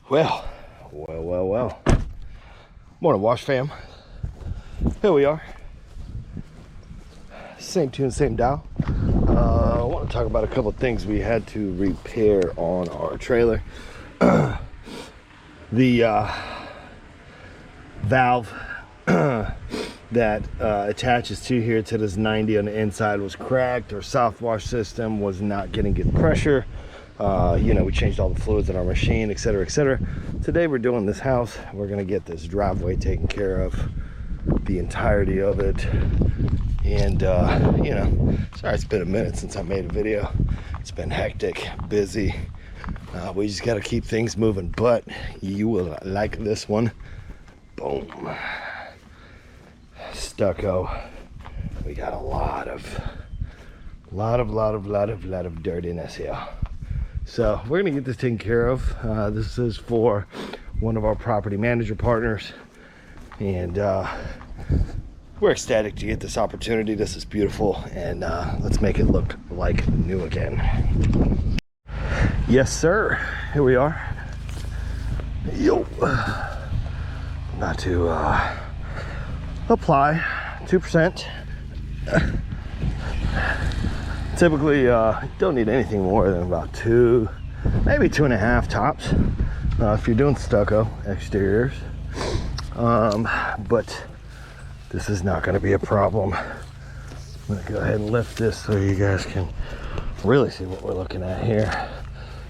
Well. Morning, Wash fam. Here we are. Same tune, same dial. I want to talk about a couple of things we had to repair on our trailer. The valve that attaches to here to this 90 on the inside was cracked. Our soft wash system was not getting good pressure. We changed all the fluids in our machine, etc. Today we're doing this house. We're gonna get this driveway taken care of, the entirety of it. And sorry it's been a minute since I made a video. It's been hectic, busy. We just gotta keep things moving, but you will like this one. Boom. Stucco. We got a lot of dirtiness here. So we're gonna get this taken care of. This is for one of our property manager partners, and we're ecstatic to get this opportunity. This is beautiful, and let's make it look like new again. Yes, sir. Here we are. Yo. About to apply 2%. Typically, don't need anything more than about 2, maybe 2.5 tops if you're doing stucco exteriors. But this is not going to be a problem. I'm going to go ahead and lift this so you guys can really see what we're looking at here.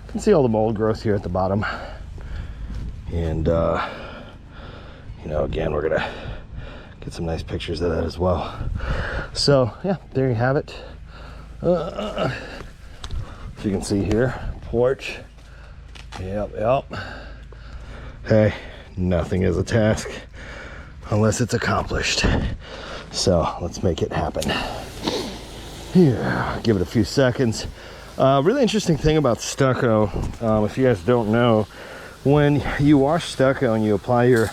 You can see all the mold growth here at the bottom. And, again, we're going to get some nice pictures of that as well. So, yeah, there you have it. As you can see here, porch. Yep. Hey, nothing is a task unless it's accomplished. So let's make it happen. Here, give it a few seconds. Really interesting thing about stucco, if you guys don't know, when you wash stucco and you apply your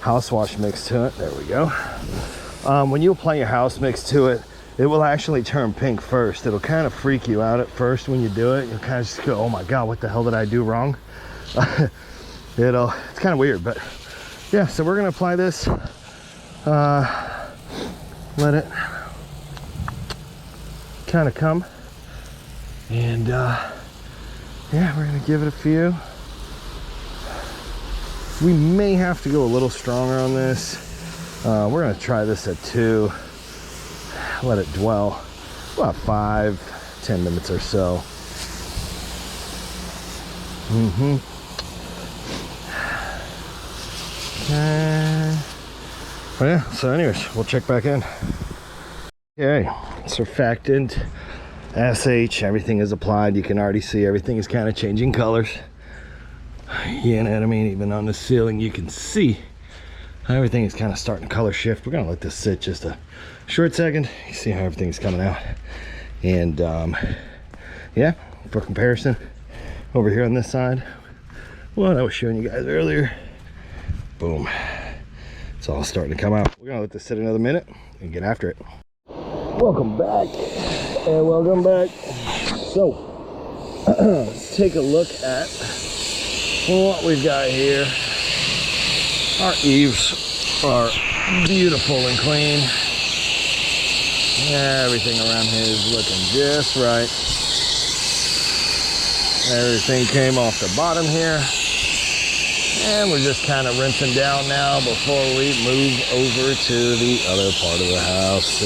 house wash mix to it, there we go. When you apply your house mix to it, it will actually turn pink first. It'll kind of freak you out at first when you do it. You'll kind of just go, oh my God, what the hell did I do wrong? It's kind of weird, but yeah, so we're gonna apply this. Let it kind of come. And yeah, we're gonna give it a few. We may have to go a little stronger on this. We're gonna try this at 2. Let it dwell about 5-10 minutes or so. Okay. Well, yeah, so anyways, we'll check back in. Okay, surfactant, SH, everything is applied. You can already see everything is kind of changing colors. You know what I mean? Even on the ceiling, you can see everything is kind of starting to color shift. We're gonna let this sit just a short second. You see how everything's coming out. And yeah, for comparison, over here on this side, what I was showing you guys earlier, boom, it's all starting to come out. We're gonna let this sit another minute and get after it. Welcome back, and welcome back. So let's take a look at what we've got here. Our eaves are beautiful and clean. Everything around here is looking just right. Everything came off the bottom here. And we're just kind of rinsing down now before we move over to the other part of the house.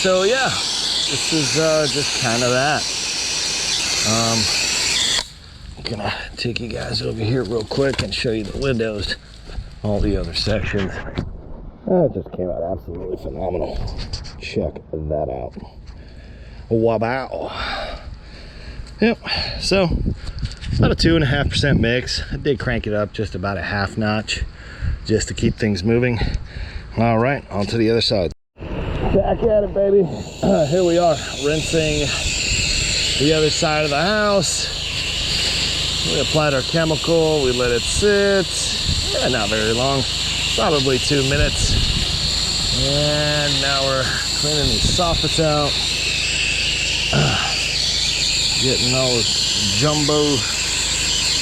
So yeah, this is just kind of that. I'm gonna take you guys over here real quick and show you the windows, all the other sections. It just came out absolutely phenomenal. Check that out. Wow. Yep, so about a 2.5% mix. I did crank it up just about a half notch just to keep things moving. All right, on to the other side. Back at it, baby. Here we are, rinsing the other side of the house. We applied our chemical, we let it sit, not very long, probably 2 minutes. And now we're cleaning these soffits out. Getting all this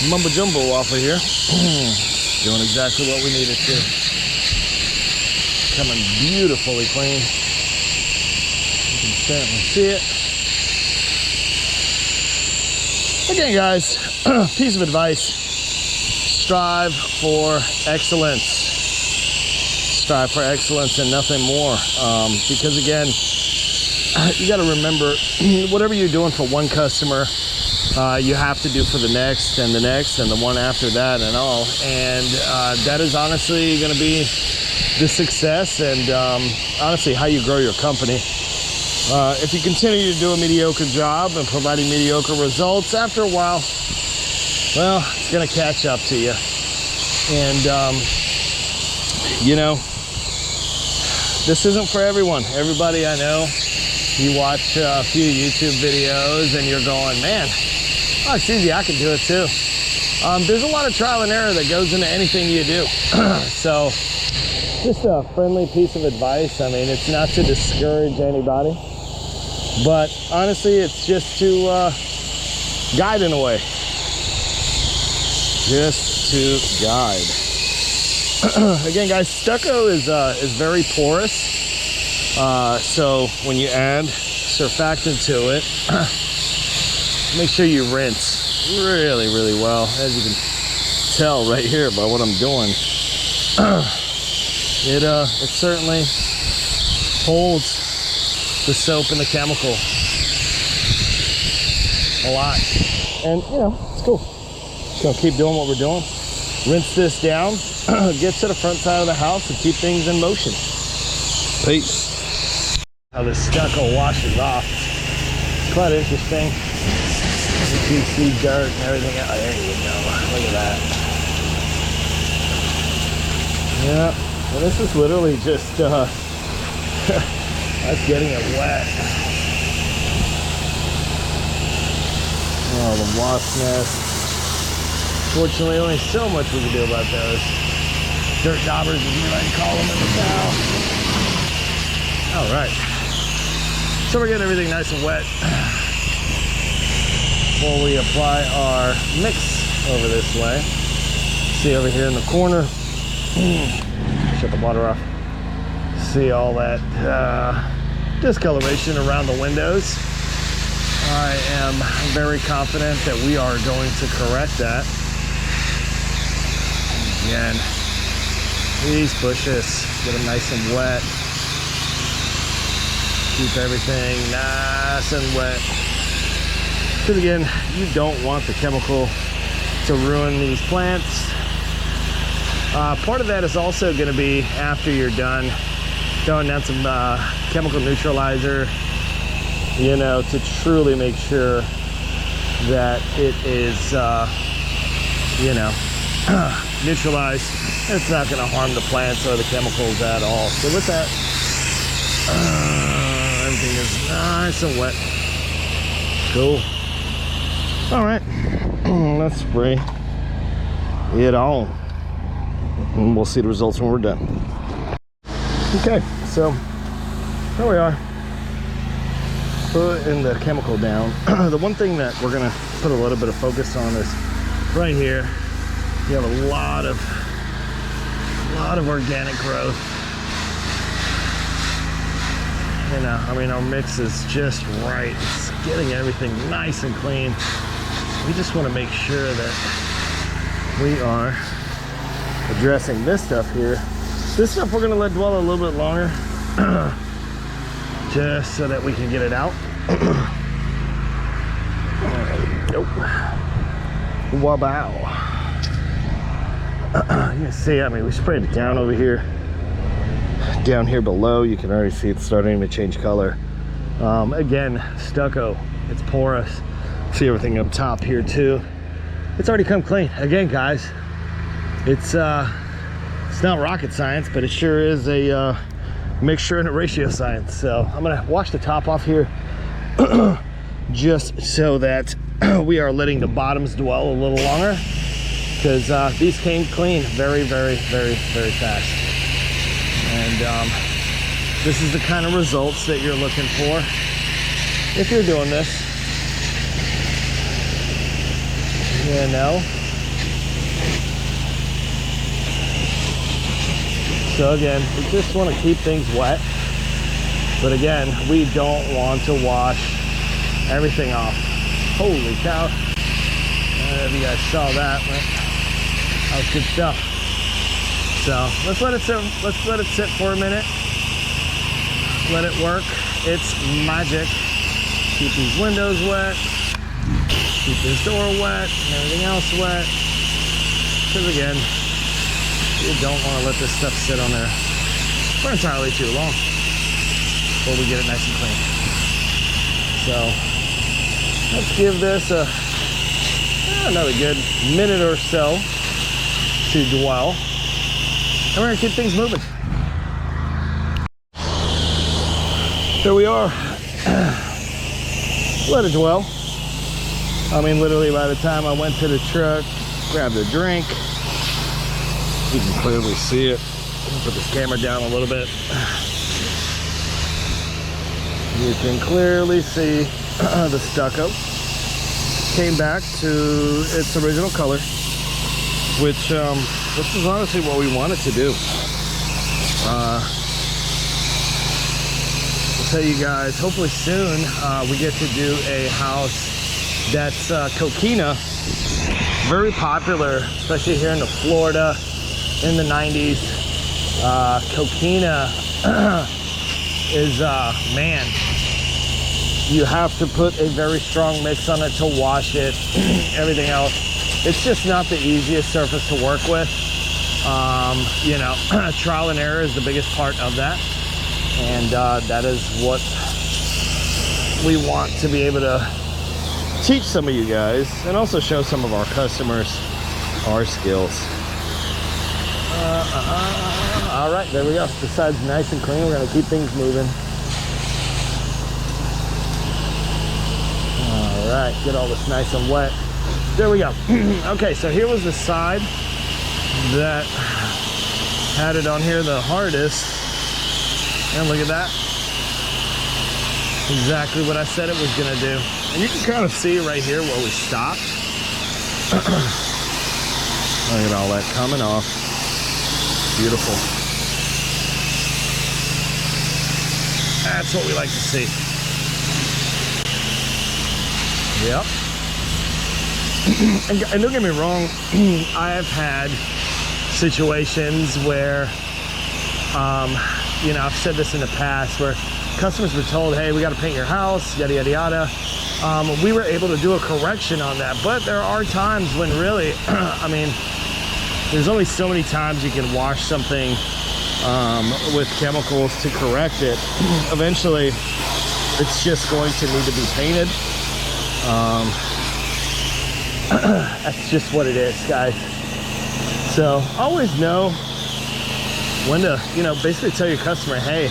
mumbo jumbo off of here. Doing exactly what we needed to. Coming beautifully clean. You can certainly see it. Again, guys, piece of advice: strive for excellence. Strive for excellence and nothing more. Because again, you got to remember, whatever you're doing for one customer, you have to do for the next and the next and the one after that and all. And that is honestly going to be the success and honestly how you grow your company. If you continue to do a mediocre job and providing mediocre results, after a while, well, it's going to catch up to you. And, you know, this isn't for everyone. Everybody I know, you watch a few YouTube videos and you're going, man, oh, it's easy, I can do it too. There's a lot of trial and error that goes into anything you do. So just a friendly piece of advice. I mean, it's not to discourage anybody, but honestly, it's just to guide in a way. Just to guide. Again, guys, stucco is very porous. So when you add surfactant to it, make sure you rinse really, really well. As you can tell right here by what I'm doing, it certainly holds the soap and the chemical a lot. And you know, it's cool. Just gonna keep doing what we're doing. Rinse this down, get to the front side of the house and keep things in motion. Peace. How the stucco washes off. It's quite interesting. You see dirt and everything. Oh, there you go. Look at that. Yeah. Well, this is literally just that's getting it wet. Oh, the wasp nest. Fortunately, only so much we can do about those. Dirt daubers, as we like to call them in the south. All right. So we're getting everything nice and wet before we apply our mix over this way. See over here in the corner. Shut the water off. See all that discoloration around the windows. I am very confident that we are going to correct that. Again, these bushes, get them nice and wet. Keep everything nice and wet. Because again, you don't want the chemical to ruin these plants. Part of that is also going to be after you're done throwing down some chemical neutralizer, you know, to truly make sure that it is, you know, neutralized. It's not going to harm the plants or the chemicals at all. So with that, everything is nice and wet. Cool. All right, let's spray it on, and we'll see the results when we're done. Okay, so here we are. Putting the chemical down. The one thing that we're gonna put a little bit of focus on is right here. You have a lot of organic growth. You know, I mean, our mix is just right. It's getting everything nice and clean. We just want to make sure that we are addressing this stuff here. This stuff we're going to let dwell a little bit longer, just so that we can get it out. Nope. Wow. You can see, I mean, we sprayed it down over here. Down here below, you can already see it's starting to change color. Again, stucco, it's porous. See everything up top here too. It's already come clean. Again, guys, it's not rocket science, but it sure is a mixture and a ratio science. So I'm gonna wash the top off here just so that we are letting the bottoms dwell a little longer, because these came clean very fast. And this is the kind of results that you're looking for if you're doing this. You know. So again, we just want to keep things wet. But again, we don't want to wash everything off. Holy cow. I don't know if you guys saw that, but that was good stuff. So let's let it sit. Let's let it sit for a minute. Let it work. It's magic. Keep these windows wet. Keep this door wet and everything else wet. Because again, you don't want to let this stuff sit on there for entirely too long before we get it nice and clean. So let's give this another good minute or so to dwell. And we're gonna keep things moving. Here we are. Let it dwell. I mean, literally by the time I went to the truck, grabbed a drink, you can clearly see it. Put this camera down a little bit. You can clearly see the stucco came back to its original color, which this is honestly what we wanted to do. I'll tell you guys, hopefully soon we get to do a house that's coquina, very popular, especially here in Florida in the 90s. Coquina is, man, you have to put a very strong mix on it to wash it, everything else. It's just not the easiest surface to work with. You know, trial and error is the biggest part of that. And that is what we want to be able to teach some of you guys and also show some of our customers our skills. All right, there we go. The side's nice and clean. We're gonna keep things moving. All right, get all this nice and wet. There we go. Okay, so here was the side that had it on here the hardest. And look at that. Exactly what I said it was gonna do. And you can kind of see right here where we stopped. Look at all that coming off. Beautiful. That's what we like to see. Yep. And don't get me wrong, I have had situations where, you know, I've said this in the past, where customers were told, hey, we got to paint your house, yada, yada, yada. We were able to do a correction on that. But there are times when really, I mean, there's only so many times you can wash something with chemicals to correct it. Eventually, it's just going to need to be painted. That's just what it is, guys. So always know when to, you know, basically tell your customer, hey,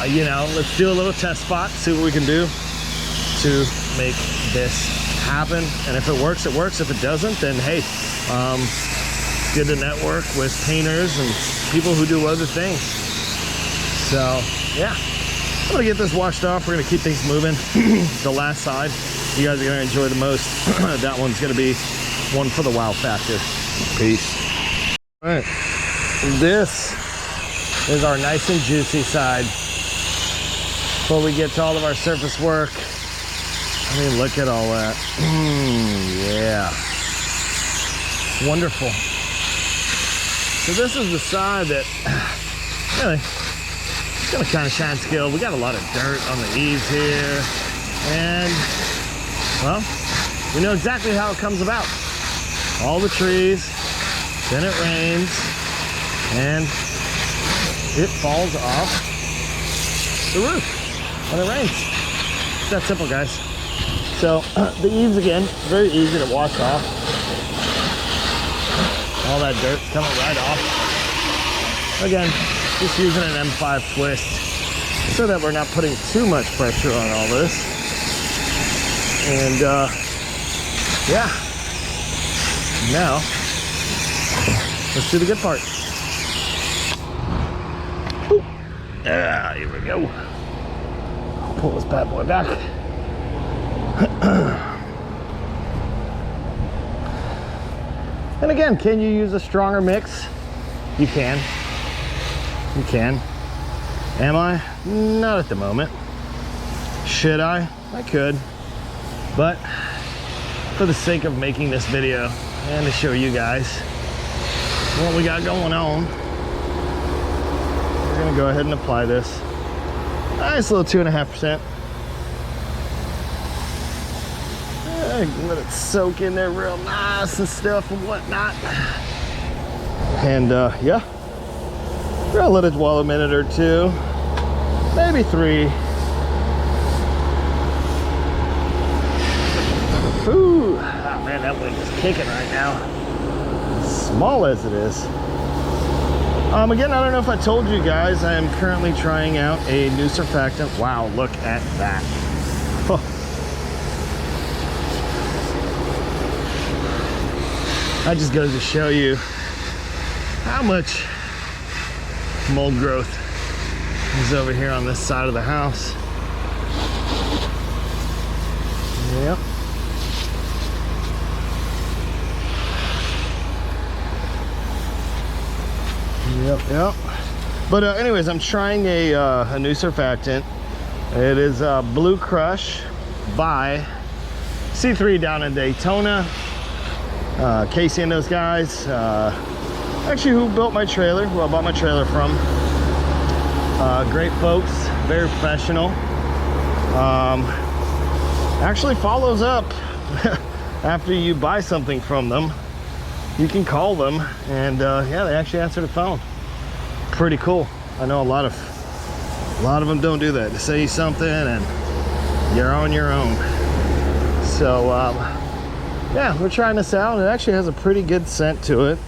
you know, let's do a little test spot, see what we can do to make this happen. And if it works, it works. If it doesn't, then hey, good to network with painters and people who do other things. So yeah, I'm gonna get this washed off. We're gonna keep things moving. The last side you guys are gonna enjoy the most. That one's gonna be one for the wow factor. Peace. All right, this is our nice and juicy side. Before we get to all of our surface work, I mean, look at all that. Yeah, wonderful. So this is the side that really it's gonna kind of shine skill. We got a lot of dirt on the eaves here, and well, we know exactly how it comes about. All the trees, then it rains, and it falls off the roof when it rains. It's that simple, guys. So the eaves, again, very easy to wash off. All that dirt coming right off. Again, just using an M5 twist so that we're not putting too much pressure on all this. And yeah, now let's do the good part. Ooh. Ah, here we go. Pull this bad boy back. And again, can you use a stronger mix? You can. You can. Am I? Not at the moment. Should I? I could. But for the sake of making this video and to show you guys what we got going on, we're gonna go ahead and apply this. Nice little 2.5%. Let it soak in there real nice and stuff and whatnot. And yeah, we're gonna let it dwell a minute or two, maybe 3. Ooh, oh man, that wind is kicking right now. Small as it is. Again, I don't know if I told you guys, I am currently trying out a new surfactant. Wow, look at that. Oh. That just goes to show you how much mold growth is over here on this side of the house. Yep. Yep. But anyways, I'm trying a new surfactant. It is Blue Crush by C3 down in Daytona. Casey and those guys, actually who built my trailer, who I bought my trailer from. Great folks, very professional. Actually follows up after you buy something from them. You can call them and yeah, they actually answer the phone. Pretty cool. I know a lot of them don't do that. They say something and you're on your own. So yeah, we're trying this out. It actually has a pretty good scent to it.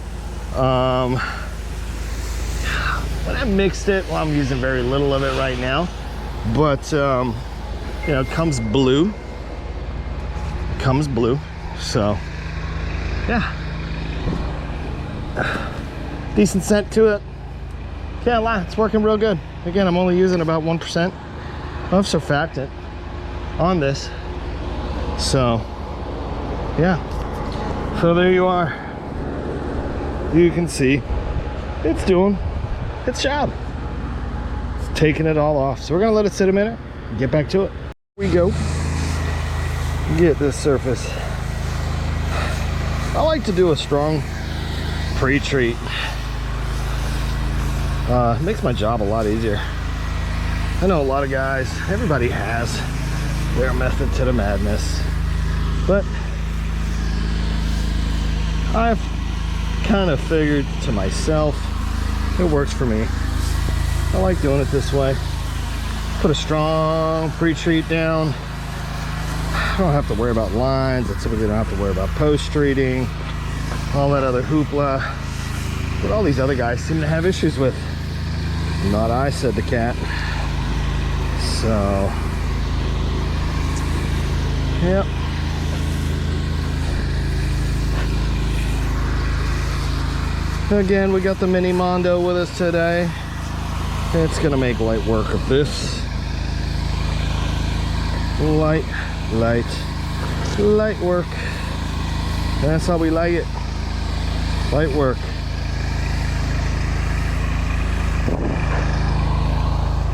When I mixed it, well, I'm using very little of it right now, but you know, it comes blue. So yeah, decent scent to it. Can't lie, it's working real good. Again, I'm only using about 1% of surfactant on this. So yeah, so there you are. You can see it's doing its job. It's taking it all off. So we're gonna let it sit a minute, get back to it. Here we go. Get this surface. I like to do a strong pre-treat. It makes my job a lot easier. I know a lot of guys, everybody has their method to the madness, but I've kind of figured to myself, it works for me. I like doing it this way. Put a strong pre-treat down. I don't have to worry about lines. I typically don't have to worry about post-treating, all that other hoopla. But all these other guys seem to have issues with. Not I, said the cat. So, yep. Again, we got the mini Mondo with us today. It's gonna make light work of this. Light work. That's how we like it. Light work.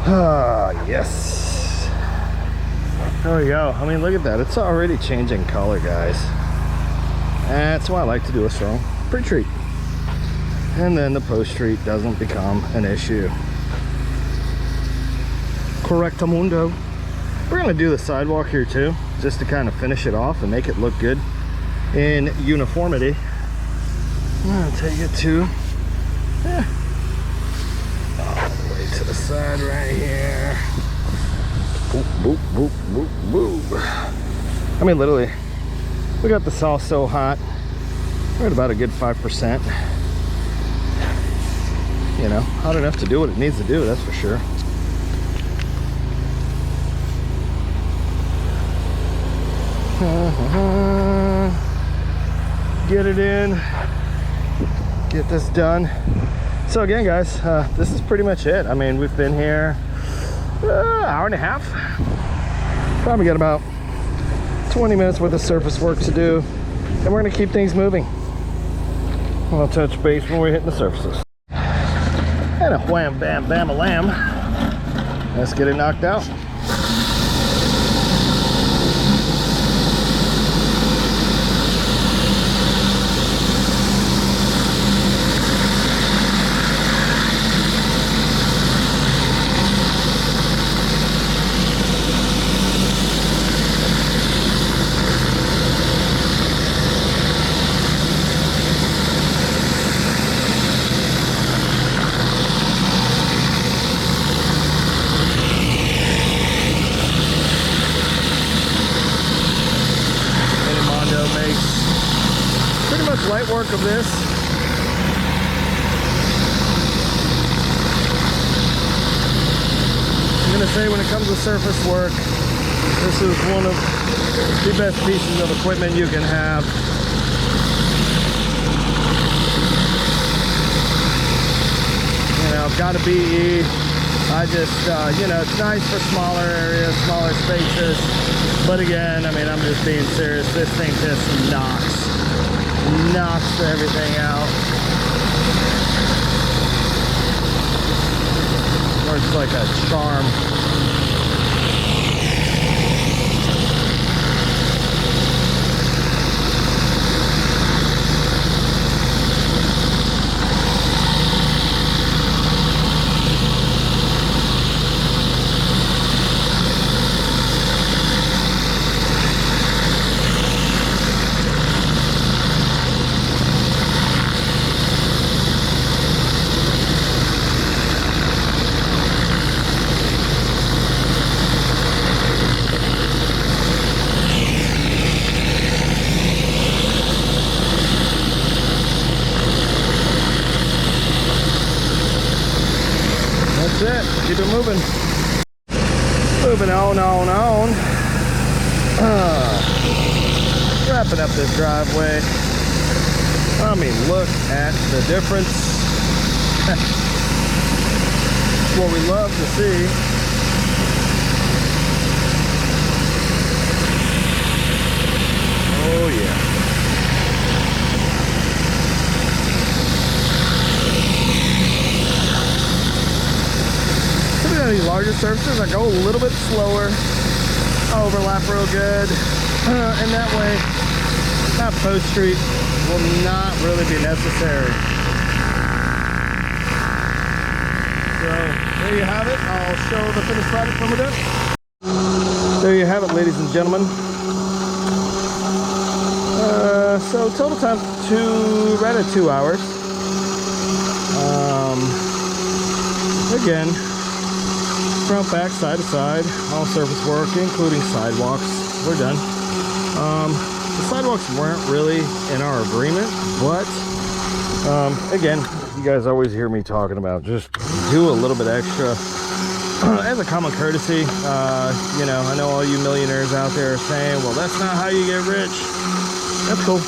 Ah, yes. There we go. I mean, look at that. It's already changing color, guys. That's why I like to do a strong pre-treat. And then the post-treat doesn't become an issue. Correctamundo. We're gonna do the sidewalk here too, just to kind of finish it off and make it look good in uniformity. I'm gonna take it to, all the way to the side right here. Boop, boop, boop, boop, boop. I mean, literally, we got the sauce so hot. We're at about a good 5%. You know, hot enough to do what it needs to do, that's for sure. Get it in, get this done. So again, guys, this is pretty much it. I mean, we've been here hour and a half. Probably got about 20 minutes worth of surface work to do, and we're gonna keep things moving. I'll touch base when we're hitting the surfaces. And a wham, bam, bam, a lamb. Let's get it knocked out. Light work of this. I'm gonna say when it comes to surface work, this is one of the best pieces of equipment you can have. You know, I've got a BE. I just, you know, it's nice for smaller areas, smaller spaces. But again, I mean, I'm just being serious. This thing just knocks everything out. Works like a charm. That's it. Keep it moving. Moving on. Wrapping up this driveway. I mean, look at the difference. What we love to see. Oh yeah. These larger surfaces, I go a little bit slower, overlap real good, and that way that post street will not really be necessary. So there you have it. I'll show the finished product when we're done. There you have it, ladies and gentlemen. So total time right at 2 hours. Again, front, back, side to side, all surface work, including sidewalks. We're done. The sidewalks weren't really in our agreement, but again, you guys always hear me talking about just do a little bit extra as a common courtesy. You know, I know all you millionaires out there are saying, well, that's not how you get rich. That's cool.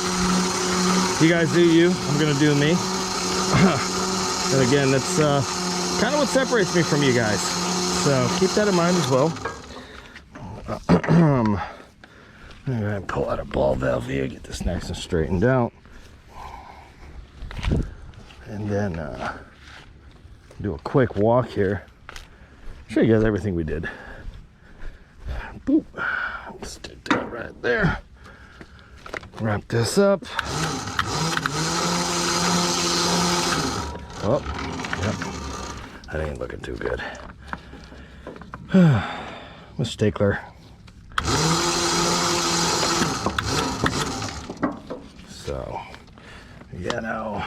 You guys do you. I'm gonna do me. And again, that's kind of what separates me from you guys. So keep that in mind as well. I'm going to pull out a ball valve here, get this nice and straightened out. And then do a quick walk here. Show you guys everything we did. Boop. Stick that right there. Wrap this up. Oh, yep. That ain't looking too good. Mistakler. So, you know,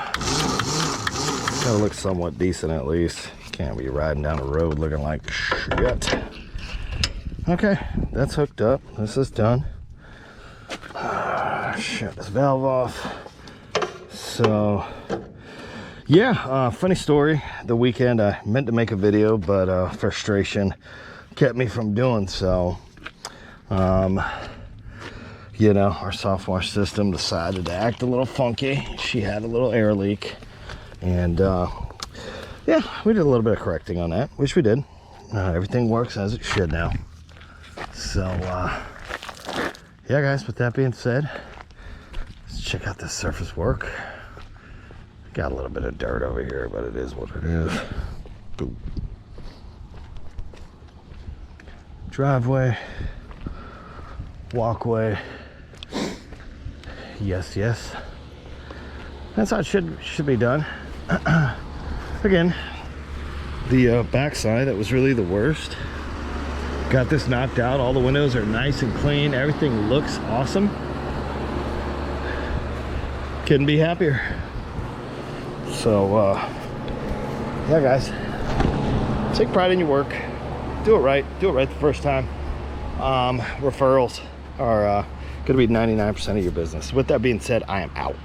gotta look somewhat decent at least. Can't be riding down the road looking like shit. Okay, that's hooked up. This is done. Shut this valve off. So, yeah, funny story. The weekend I meant to make a video, but frustration kept me from doing so. You know, our soft wash system decided to act a little funky. She had a little air leak, and yeah, we did a little bit of correcting on that, which we did. Everything works as it should now. So yeah guys, with that being said, let's check out this surface work Got a little bit of dirt over here, but it is what it is. Boom. Driveway, walkway. Yes, yes. That's how it should be done. Again, the backside, that was really the worst. Got this knocked out. All the windows are nice and clean. Everything looks awesome. Couldn't be happier. So yeah, guys, take pride in your work. Do it right the first time. Referrals are gonna be 99% of your business. With that being said, I am out.